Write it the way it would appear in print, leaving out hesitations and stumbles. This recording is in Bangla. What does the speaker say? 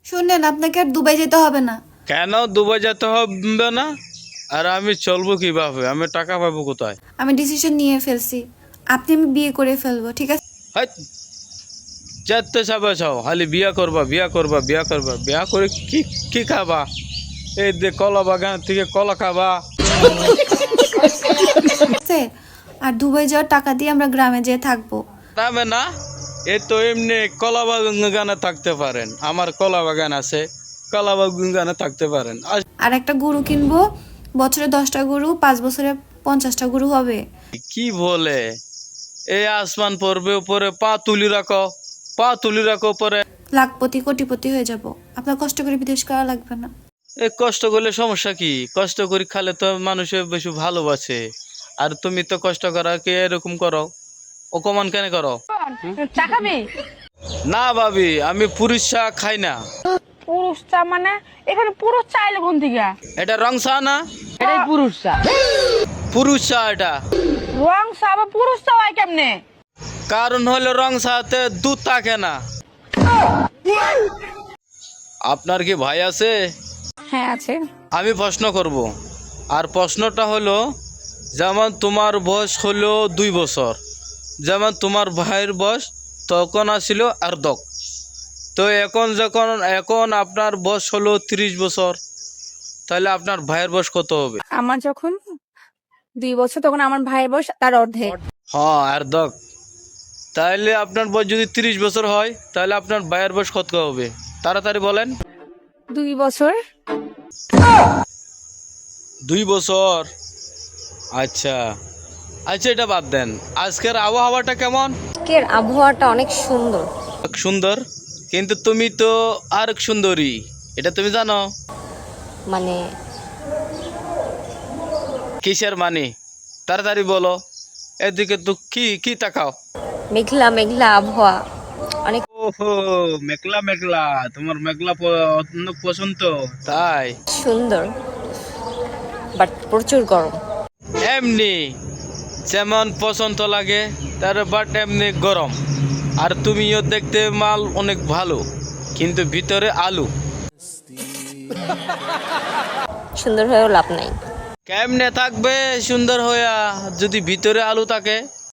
শুনলেন, আপনাকে আর দুবাই যেতে হবে না। কেন দুবাই যেতে হবে না? আর আমি চলবো কিভাবে? আমি টাকা পাবো কোথায়? আমি ডিসিশন নিয়ে ফেলছি, আমি বিয়ে করে ফেলবো, ঠিক আছে? হাই, যেতে চাবে চাও, খালি বিয়া করবা বিয়া করবা বিয়া করবা, বিয়া করে কি কি খাবা? এই যে কলা বাগান থেকে কলা খাবা। আর দুবাই যাওয়ার টাকা দিয়ে আমরা গ্রামে যেয়ে থাকবো। নামে না, এই তো এমনি কলা বাগানে থাকতে পারেন, আমার কলা বাগান আছে, কলা বাগানে থাকতে পারেন। আর একটা গরু কিনবো, বছরে 10টা গরু, 5 বছরে 50টা গরু হবে। কি বলে? এই আসমান পড়বে উপরে, পা তুলি রাখো, পা তুলি রাখো উপরে। লাখপতি কোটিপতি হয়ে যাব, আপনার কষ্ট করে বিদেশ করা লাগবে না। এই কষ্ট করলে সমস্যা কি? কষ্ট করি খালে তো মানুষের বেশি ভালোবাসে। আর তুমি তো কষ্ট করা কে এরকম করো, অপমান কেন করো? চা খাবি? না ভাবি, আমি পুরুষ চা খাই না। পুরুষ চা মানে? এখানে পুরুষ চা এলো কোন থেকে? এটা রং চা না? এটাই পুরুষ চা। পুরুষ চা এটা। রং চা বা পুরুষ চা হয় কেমনে? কারণ হলো রং চাতে দুধ থাকে না। আপনার কি ভাই আছে? হ্যাঁ আছে। আমি প্রশ্ন করব, আর প্রশ্নটা হলো, যেমন তোমার বয়স হলো 2 বছর, যেমন তোমার ভাইয়ের বয়স তখন আসছিল আর্ধক, তো এখন আপনার বয়স হলো 30 বছর, তাহলে আপনার ভাইয়ের বয়স কত হবে? আমার যখন 2 বছর তখন আমার ভাইয়ের বয়স তার অর্ধেক। হ্যাঁ, আর্ধক। তাহলে আপনার বয়স যদি 30 বছর হয়, তাহলে আপনার ভাইয়ের বয়স কত হবে? তাড়াতাড়ি বলেন। 2 বছর। 2 বছর? আচ্ছা আচ্ছা, এটা বাদ দেন। আজকের আবহাওয়াটা কেমন? আজকের আবহাওয়াটা অনেক সুন্দর। সুন্দর, কিন্তু তুমি তো আর সুন্দরী, এটা তুমি জানো? মানে কিসের মানে? তাড়াতাড়ি বলো, এদিকে তো কি কি তাকাও। মেঘলা মেঘলা আবহাওয়া, অনেক ওহো, মেঘলা মেঘলা, তোমার মেঘলা অনেক পছন্দ তাই? সুন্দর, বাট প্রচুর গরম। এমনি যেমন পছন্দ লাগে তার, বাট এমনি গরম। আর তুমিও দেখতে মাল অনেক ভালো, কিন্তু ভিতরে আলু। সুন্দর হয়েও লাভ নাই। কেমনে থাকবে সুন্দর হইয়া যদি ভিতরে আলু থাকে?